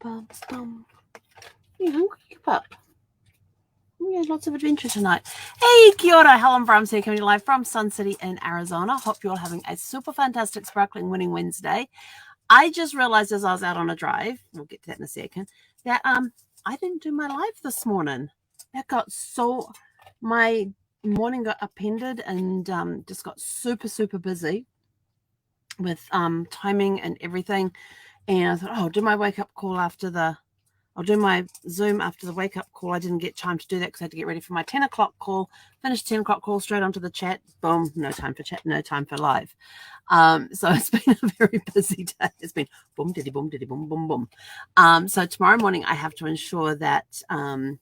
You hungry, pup? We had lots of adventure tonight. Hey, kia ora, Helen Brahms here, coming live from Sun City in Arizona. Hope you're all having a super fantastic, sparkling, winning Wednesday. I just realized as I was out on a drive, we'll get to that in a second, that I didn't do my live this morning. My morning got upended and just got super, super busy with timing and everything. And I thought, I'll do my wake-up call I'll do my Zoom after the wake-up call. I didn't get time to do that because I had to get ready for my 10 o'clock call. Finished 10 o'clock call, straight onto the chat. Boom, no time for chat, no time for live. So it's been a very busy day. It's been boom, diddy, boom, diddy, boom, boom, boom. So tomorrow morning I have to ensure that when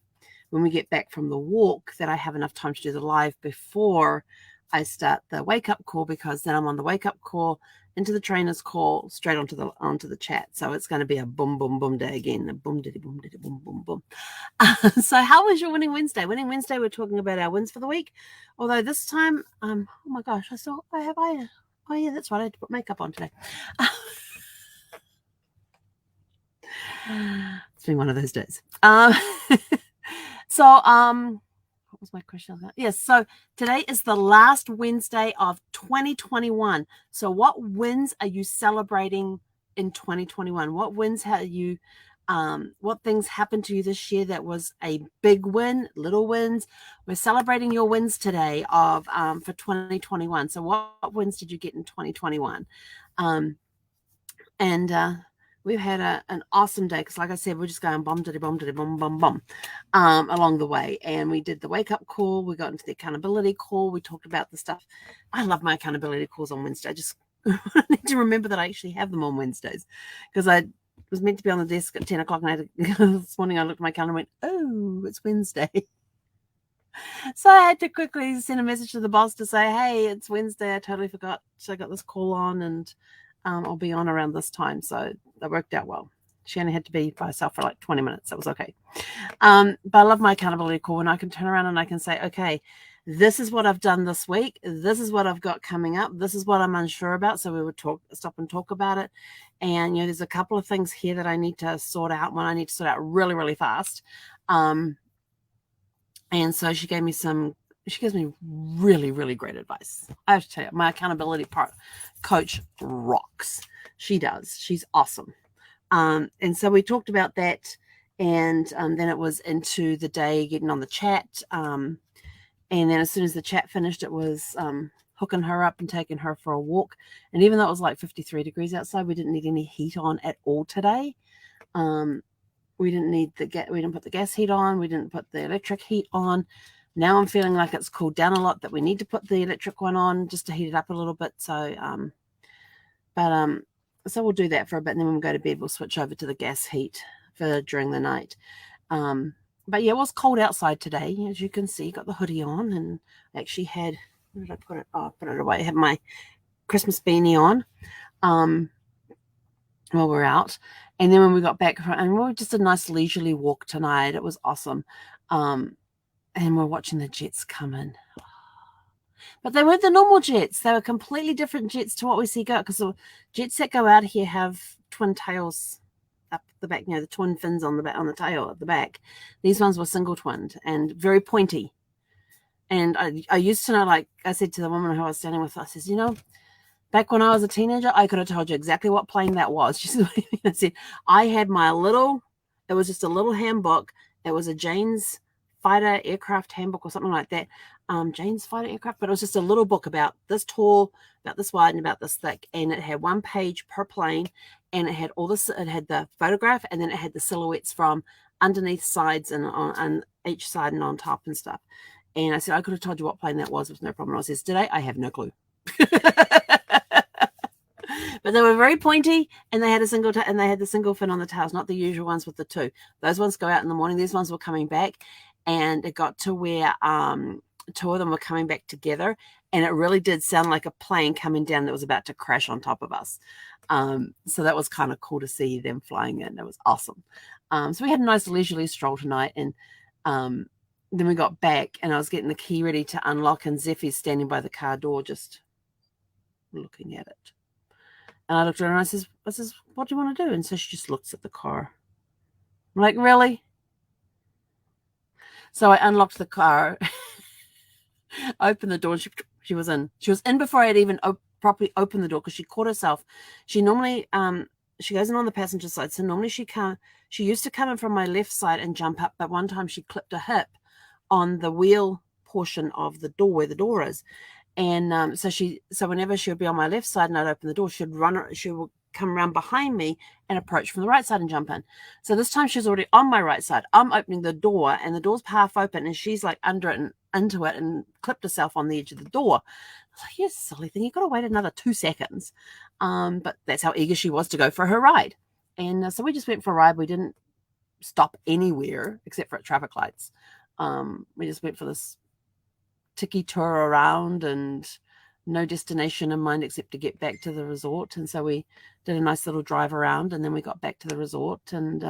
we get back from the walk that I have enough time to do the live before I start the wake-up call, because then I'm on the wake-up call, into the trainer's call, straight onto the chat. So it's going to be a boom, boom, boom day again. A boom, diddy, boom, boom, boom. So how was your Winning Wednesday? Winning Wednesday, we're talking about our wins for the week. Although this time, oh my gosh, I have eye. Oh yeah, that's right. I had to put makeup on today. It's been one of those days. What was my question? Yes, so today is the last Wednesday of 2021. So what wins are you celebrating in 2021? What wins have you, what things happened to you this year that was a big win, little wins? We're celebrating your wins today for 2021. So what wins did you get in 2021? We've had an awesome day because, like I said, we're just going bum, diddy, bum, along the way. And we did the wake-up call. We got into the accountability call. We talked about the stuff. I love my accountability calls on Wednesday. I just need to remember that I actually have them on Wednesdays, because I was meant to be on the desk at 10 o'clock, and this morning I looked at my calendar and went, oh, it's Wednesday. So I had to quickly send a message to the boss to say, hey, it's Wednesday. I totally forgot. So I got this call on, and I'll be on around this time. So that worked out well. She only had to be by herself for like 20 minutes. That was okay. But I love my accountability call when I can turn around and I can say, okay, this is what I've done this week. This is what I've got coming up. This is what I'm unsure about. So we would stop and talk about it. And, there's a couple of things here that I need to sort out. One I need to sort out really, really fast. And so she gives me really, really great advice. I have to tell you, my accountability coach rocks. She does. She's awesome. And so we talked about that, and then it was into the day getting on the chat. And then as soon as the chat finished, it was hooking her up and taking her for a walk. And even though it was like 53 degrees outside, we didn't need any heat on at all today. We didn't put the gas heat on. We didn't put the electric heat on. Now I'm feeling like it's cooled down a lot, that we need to put the electric one on just to heat it up a little bit. So, so we'll do that for a bit, and then when we go to bed, we'll switch over to the gas heat for during the night. But yeah, it was cold outside today, as you can see. Got the hoodie on, and actually had, where did I put it? Oh, I put it away. I had my Christmas beanie on while we're out. And then when we got back, and we were just a nice leisurely walk tonight. It was awesome. And we're watching the jets come in. But they weren't the normal jets. They were completely different jets to what we see go, because the jets that go out here have twin tails up the back, the twin fins on the tail at the back. These ones were single twinned and very pointy. And I used to know, like I said to the woman who I was standing with, I says, back when I was a teenager, I could have told you exactly what plane that was. She said, I said, I had it was just a little handbook. It was a Jane's Fighter Aircraft handbook or something like that. Jane's Fighter Aircraft, but it was just a little book about this tall, about this wide, and about this thick. And it had one page per plane, and it had it had the photograph, and then it had the silhouettes from underneath, sides, and on each side and on top and stuff. And I said, I could have told you what plane that was with no problem. I says, today I have no clue. But they were very pointy, and they had the single fin on the tails, not the usual ones with the two. Those ones go out in the morning. These ones were coming back, and it got to where two of them were coming back together, and it really did sound like a plane coming down that was about to crash on top of us. So that was kind of cool to see them flying in. It was awesome. So we had a nice leisurely stroll tonight, and then we got back, and I was getting the key ready to unlock, and Zeffie's standing by the car door just looking at it. And I looked at her and I says, what do you want to do? And so she just looks at the car. I'm like, really? So I unlocked the car, opened the door, and she was in. She was in before I had even properly opened the door because she caught herself. She normally she goes in on the passenger side, so normally she used to come in from my left side and jump up, but one time she clipped a hip on the wheel portion of the door where the door is. And so whenever she would be on my left side and I'd open the door, she would come around behind me and approach from the right side and jump in. So this time she's already on my right side. I'm opening the door and the door's half open and she's like under it and into it and clipped herself on the edge of the door. I was like, you silly thing, you've got to wait another 2 seconds. But that's how eager she was to go for her ride. And so we just went for a ride. We didn't stop anywhere except for at traffic lights. We just went for this tiki tour around and no destination in mind except to get back to the resort. And so we did a nice little drive around and then we got back to the resort and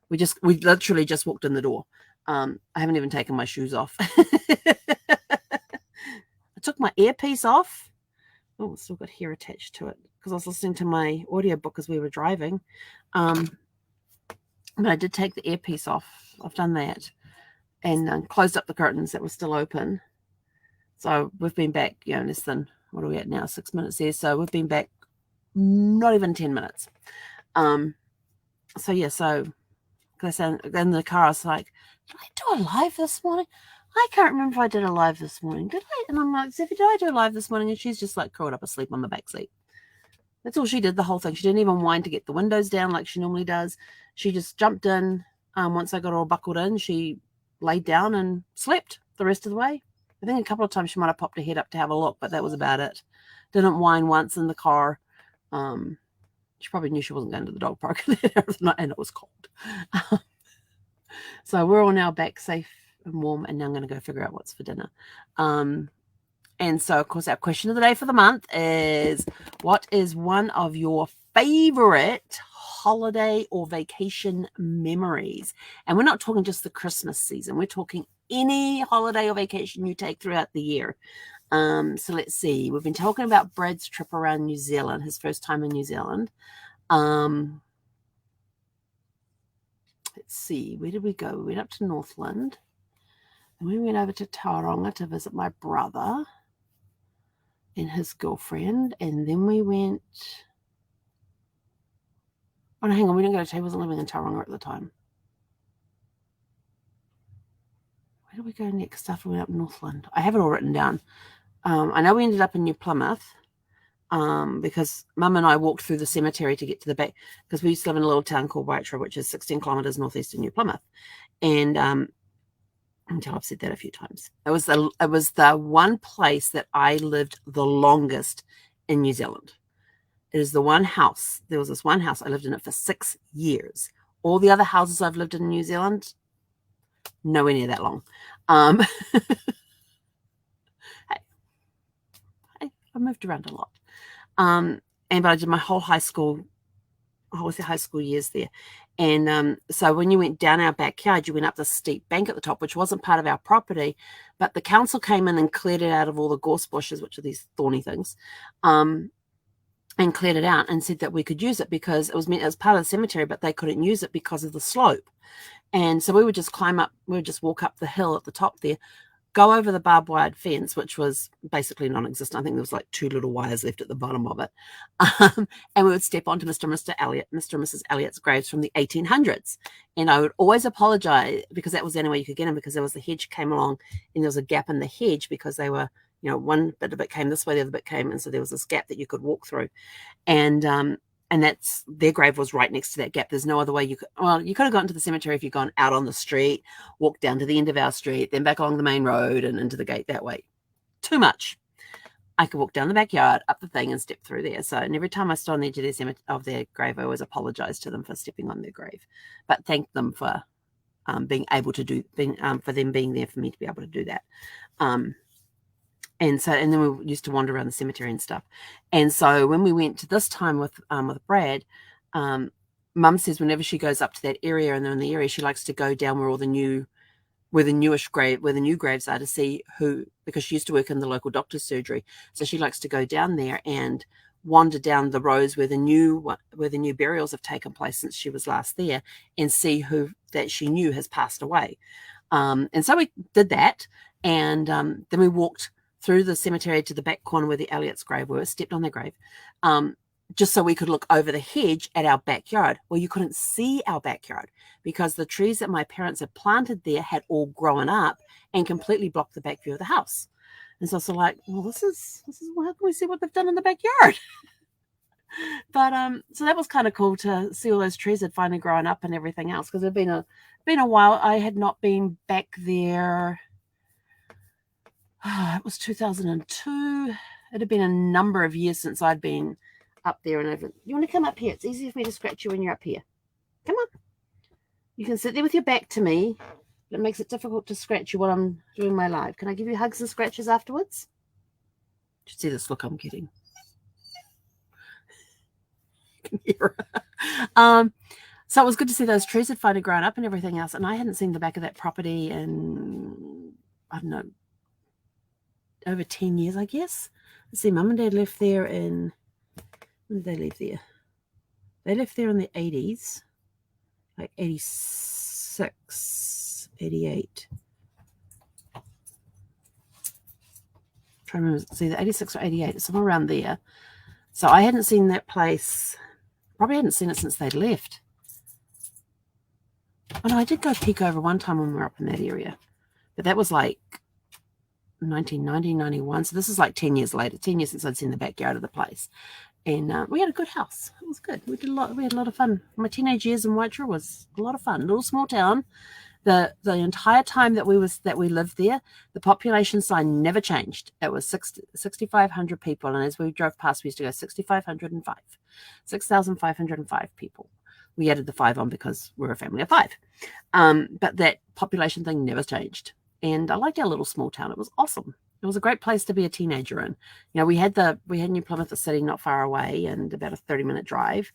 we literally just walked in the door. I haven't even taken my shoes off. I took my earpiece off. Oh, it's still got hair attached to it because I was listening to my audiobook as we were driving. But I did take the earpiece off. I've done that and closed up the curtains that were still open. So we've been back, less than, what are we at now, 6 minutes there. So we've been back not even 10 minutes. So in the car, I was like, did I do a live this morning? I can't remember if I did a live this morning. Did I? And I'm like, Ziffy, did I do a live this morning? And she's just like curled up asleep on the back seat. That's all she did, the whole thing. She didn't even whine to get the windows down like she normally does. She just jumped in. Once I got all buckled in, she laid down and slept the rest of the way. I think a couple of times she might have popped her head up to have a look, but that was about it. Didn't whine once in the car. She probably knew she wasn't going to the dog park and it was cold. So we're all now back safe and warm, and now I'm going to go figure out what's for dinner. And so, of course, our question of the day for the month is, what is one of your favorite holiday or vacation memories? And we're not talking just the Christmas season. We're talking any holiday or vacation you take throughout the year. So let's see. We've been talking about Brad's trip around New Zealand, his first time in New Zealand. Let's see. Where did we go? We went up to Northland. And we went over to Tauranga to visit my brother and his girlfriend. And then we went... Oh, no, hang on. We didn't go to... He wasn't living in Tauranga at the time. Where did we go next after we went up Northland? I have it all written down. I know we ended up in New Plymouth because Mum and I walked through the cemetery to get to the back, because we used to live in a little town called Waitara, which is 16 kilometres northeast of New Plymouth. And until I've said that a few times, it was the one place that I lived the longest in New Zealand. It is the one house. There was this one house. I lived in it for 6 years. All the other houses I've lived in New Zealand, nowhere near that long. I moved around a lot. But I did my whole high school years there. And so when you went down our backyard, you went up the steep bank at the top, which wasn't part of our property, but the council came in and cleared it out of all the gorse bushes, which are these thorny things, and cleared it out and said that we could use it because it was part of the cemetery, but they couldn't use it because of the slope. And so we would just walk up the hill at the top there, go over the barbed wired fence, which was basically non-existent. I think there was like 2 little wires left at the bottom of it. And we would step onto Mr. and Mrs. Elliott's graves from the 1800s. And I would always apologize because that was the only way you could get them, because there was the hedge came along and there was a gap in the hedge because they were, one bit of it came this way, the other bit came. And so there was this gap that you could walk through. And that's, their grave was right next to that gap. There's no other way you could have gotten to the cemetery if you'd gone out on the street, walked down to the end of our street, then back along the main road and into the gate that way. Too much. I could walk down the backyard, up the thing and step through there. So, and every time I stood on the edge of their grave, I always apologized to them for stepping on their grave, but thanked them for being able to for them being there for me to be able to do that. And then we used to wander around the cemetery and stuff. And so when we went to this time with Brad, Mum says whenever she goes up to that area and they're in the area, she likes to go down where the new graves are to see who, because she used to work in the local doctor's surgery. So she likes to go down there and wander down the rows where the new burials have taken place since she was last there, and see who that she knew has passed away. And so we did that, and then we walked through the cemetery to the back corner where the Elliott's grave was, stepped on their grave, just so we could look over the hedge at our backyard. Well, you couldn't see our backyard because the trees that my parents had planted there had all grown up and completely blocked the back view of the house. And so it's like, well, this is how can we see what they've done in the backyard? But so that was kind of cool to see all those trees had finally grown up and everything else, because it'd been a while. I had not been back there. It was 2002. It had been a number of years since I'd been up there and over. You want to come up here? It's easier for me to scratch you when you're up here. Come on. You can sit there with your back to me. It makes it difficult to scratch you while I'm doing my live. Can I give you hugs and scratches afterwards? You should see this look I'm getting. So it was good to see those trees had finally grown up and everything else. And I hadn't seen the back of that property in, I don't know, over 10 years, I guess. Let's see, Mum and Dad left there in, when did they leave there? They left there in the 80s, like 86, 88. I'm trying to remember, see, the 86 or 88, somewhere around there. So I hadn't seen that place, probably hadn't seen it since they'd left. Oh no, I did go peek over one time when we were up in that area, but that was like 1990, 91. So this is like 10 years later, 10 years since I'd seen the backyard of the place. And we had a good house. It was good. We had a lot of fun. My teenage years in Waitara was a lot of fun. Little small town. The entire time that we lived there, the population sign never changed. It was 6,500 people, and as we drove past, we used to go 6,505 people. We added the 5 on because we're a family of 5. But that population thing never changed. And I liked our little small town. It was awesome. It was a great place to be a teenager in. You know, we had New Plymouth the city not far away and about a 30-minute drive.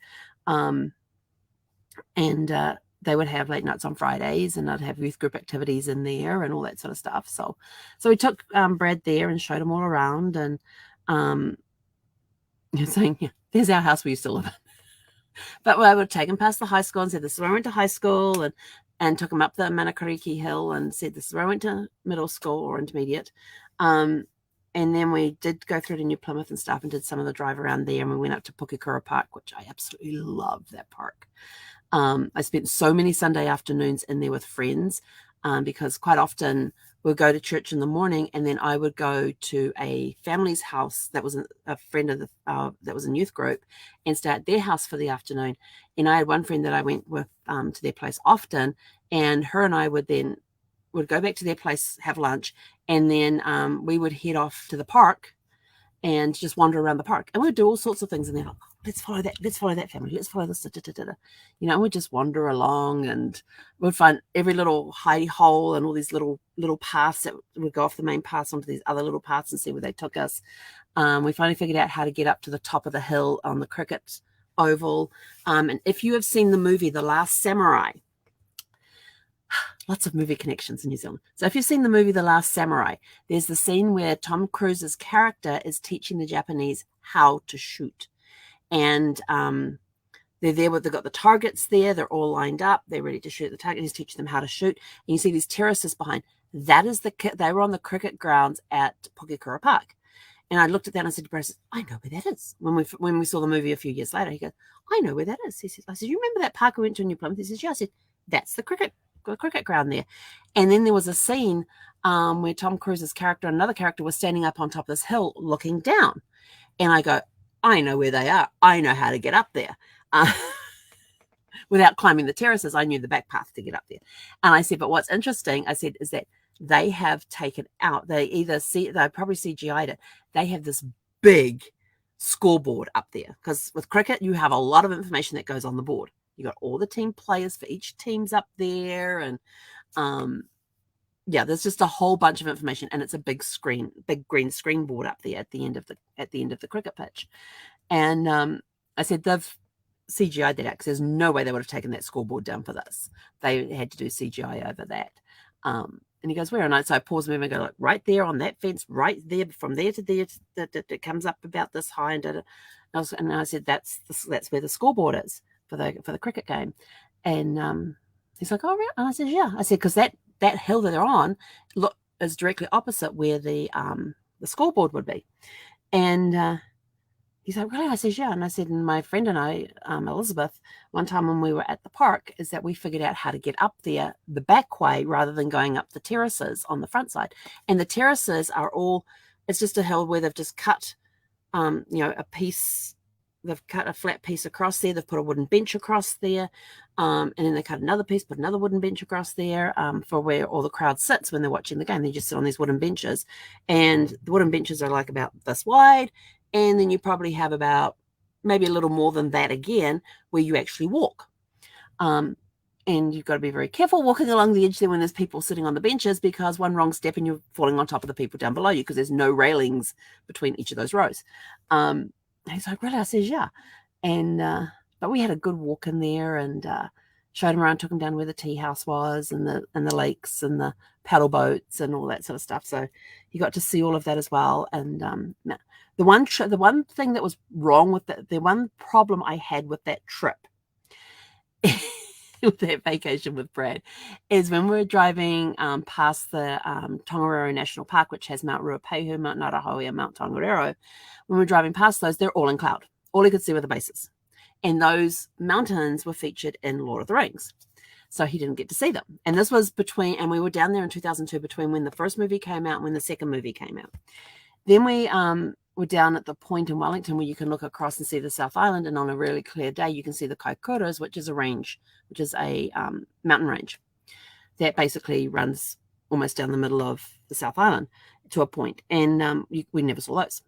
They would have late nights on Fridays, and I'd have youth group activities in there and all that sort of stuff. So we took Brad there and showed him all around, and saying, yeah, there's our house we used to live in. But I would take him past the high school and said, this is where I went to high school, and took him up the Manakariki Hill and said, this is where I went to middle school or intermediate. And then we did go through to New Plymouth and stuff and did some of the drive around there. And we went up to Pukekura Park, which I absolutely love that park. I spent so many Sunday afternoons in there with friends because quite often we'd go to church in the morning, and then I would go to a family's house that was a friend of that was in youth group, and stay at their house for the afternoon. And I had one friend that I went with to their place often, and her and I would go back to their place, have lunch, and then we would head off to the park and just wander around the park. And we'd do all sorts of things, and then like, let's follow that family, let's follow this, you know, and we'd just wander along, and we'd find every little hidey hole and all these little paths that would go off the main paths onto these other little paths and see where they took us. We finally figured out how to get up to the top of the hill on the cricket oval. And if you have seen the movie The Last Samurai, lots of movie connections in New Zealand. So if you've seen the movie The Last Samurai, there's the scene where Tom Cruise's character is teaching the Japanese how to shoot. And they're there they've got the targets there. They're all lined up. They're ready to shoot the target. He's teaching them how to shoot. And you see these terraces behind. That is they were on the cricket grounds at Pukekura Park. And I looked at that and I said to Brad, I know where that is. When we saw the movie a few years later, he goes, I know where that is. He said, I said, you remember that park we went to in New Plymouth? He says, yeah. I said, that's the cricket ground there. And then there was a scene where Tom Cruise's character and another character was standing up on top of this hill looking down. And I go, I know where they are. I know how to get up there. Without climbing the terraces, I knew the back path to get up there. And I said, but what's interesting, I said, is that they have taken out, they probably CGI'd it. They have this big scoreboard up there, because with cricket, you have a lot of information that goes on the board. You got all the team players for each team's up there. And yeah, there's just a whole bunch of information, and it's a big green screen board up there at the end of the cricket pitch. And I said, they've CGI'd that out, because there's no way they would have taken that scoreboard down for this. They had to do CGI over that. And he goes, where? And so I pause and I go, like, right there on that fence, right there, from there to there, that comes up about this high. And And I said, that's where the scoreboard is for the cricket game. And he's like, oh, right. And I said, yeah. I said, because that hill that they're on is directly opposite where the scoreboard would be. And he's like, really? I said, yeah. And I said, and my friend and I, Elizabeth, one time when we were at the park, is that we figured out how to get up there the back way rather than going up the terraces on the front side. And the terraces are all, it's just a hill where they've just cut, a piece. They've cut a flat piece across there. They've put a wooden bench across there. And then they cut another piece, put another wooden bench across there for where all the crowd sits when they're watching the game. They just sit on these wooden benches. And the wooden benches are like about this wide. And then you probably have about maybe a little more than that again where you actually walk. And you've got to be very careful walking along the edge there when there's people sitting on the benches, because one wrong step and you're falling on top of the people down below you because there's no railings between each of those rows. He's like, really? I says, yeah. And but we had a good walk in there and showed him around, took him down where the tea house was and the lakes and the paddle boats and all that sort of stuff. So he got to see all of that as well. And the one thing that was wrong with the one problem I had with that trip, with that vacation with Brad, is when we were driving past the Tongariro National Park, which has Mount Ruapehu, Mount Ngātahoe, and Mount Tongariro. When we were driving past those, they're all in cloud. All he could see were the bases. And those mountains were featured in Lord of the Rings. So he didn't get to see them. And this was and we were down there in 2002 between when the first movie came out and when the second movie came out. Then we were down at the point in Wellington where you can look across and see the South Island. And on a really clear day, you can see the Kaikoras, which is a range, which is a mountain range that basically runs almost down the middle of the South Island to a point. And we never saw those.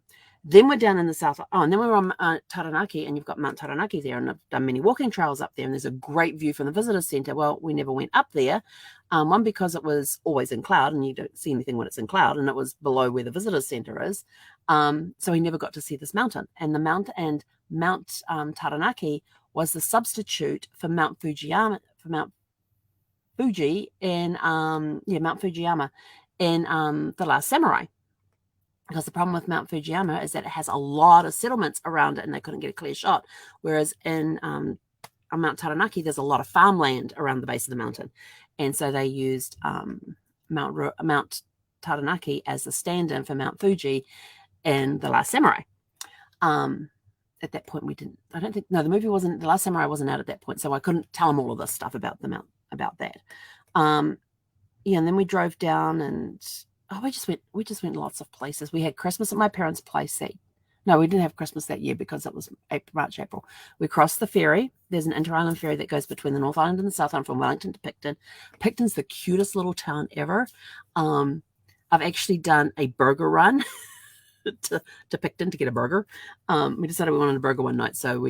Then we're down in the south. Oh, and then we were on Taranaki, and you've got Mount Taranaki there, and I've done many walking trails up there, and there's a great view from the visitor center. Well, we never went up there. One, because it was always in cloud, and you don't see anything when it's in cloud, and it was below where the visitor center is. So we never got to see this mountain. And Mount Taranaki was the substitute for Mount Fujiyama, Mount Fujiyama in The Last Samurai. Because the problem with Mount Fujiyama is that it has a lot of settlements around it and they couldn't get a clear shot. Whereas in on Mount Taranaki, there's a lot of farmland around the base of the mountain. And so they used Mount Taranaki as the stand-in for Mount Fuji in The Last Samurai. At that point, the movie wasn't, The Last Samurai wasn't out at that point. So I couldn't tell them all of this stuff about that. And then we drove down and we just went lots of places. We had Christmas at my parents' place. No, we didn't have Christmas that year because it was March, April. We crossed the ferry. There's an inter-island ferry that goes between the North Island and the South Island from Wellington to Picton. Picton's the cutest little town ever. I've actually done a burger run to Picton to get a burger. We decided we wanted a burger one night, so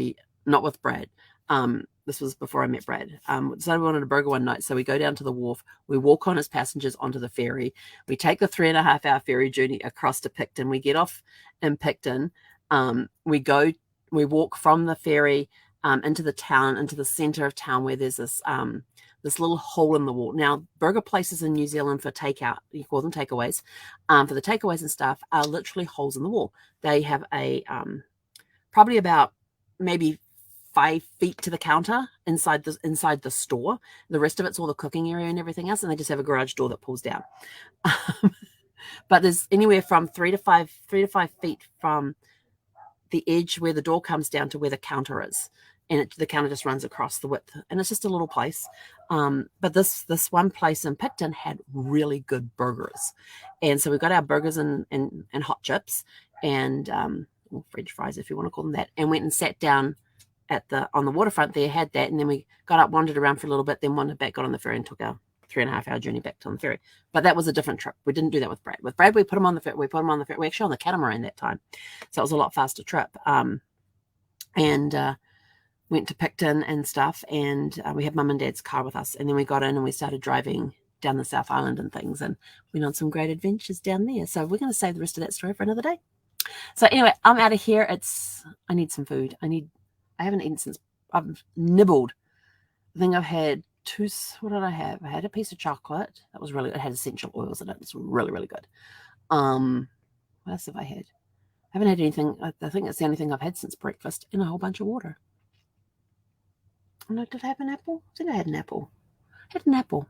not with Brad. This was before I met Brad. Decided we wanted a burger one night, so we go down to the wharf. We walk on as passengers onto the ferry. We take the 3.5-hour ferry journey across to Picton. We get off in Picton. We walk from the ferry into the town, into the center of town, where there's this little hole in the wall. Now, burger places in New Zealand for takeout, you call them takeaways, for the takeaways and stuff, are literally holes in the wall. They have a probably about maybe 5 feet to the counter inside the store. The rest of it's all the cooking area and everything else, and they just have a garage door that pulls down. But there's anywhere from 3 to 5 feet from the edge where the door comes down to where the counter is, and the counter just runs across the width, and it's just a little place. But this one place in Picton had really good burgers, and so we got our burgers and hot chips and French fries, if you want to call them that, and went and sat down on the waterfront there, had that, and then we got up, wandered around for a little bit, then wandered back, got on the ferry, and took our 3.5-hour journey back to the ferry. But that was a different trip. We didn't do that with Brad. With Brad, we put him on the ferry. We were actually on the catamaran that time, so it was a lot faster trip. And went to Picton and stuff, and we had Mum and Dad's car with us, and then we got in and we started driving down the South Island and things, and went on some great adventures down there. So we're going to save the rest of that story for another day. So anyway, I'm out of here. I need some food. I haven't eaten since I've nibbled. I think I've had what did I have? I had a piece of chocolate. That was it had essential oils in it. It's really, really good. What else have I had? Haven't had anything. I think it's the only thing I've had since breakfast, and a whole bunch of water. No, did I have an apple? I think I had an apple. Had an apple.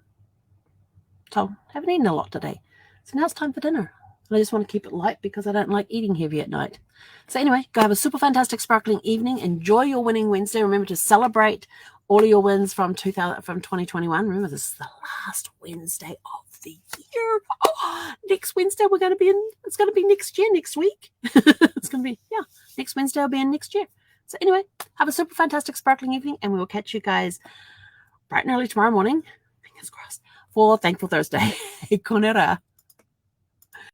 So I haven't eaten a lot today. So now it's time for dinner. And I just want to keep it light because I don't like eating heavy at night. So anyway, go have a super fantastic sparkling evening. Enjoy your winning Wednesday. Remember to celebrate all of your wins from 2021. Remember, this is the last Wednesday of the year. Oh, next Wednesday we're going to be in. It's going to be next year, next week. It's going to be, next Wednesday will be in next year. So anyway, have a super fantastic sparkling evening, and we will catch you guys bright and early tomorrow morning. Fingers crossed. For Thankful Thursday. Konera.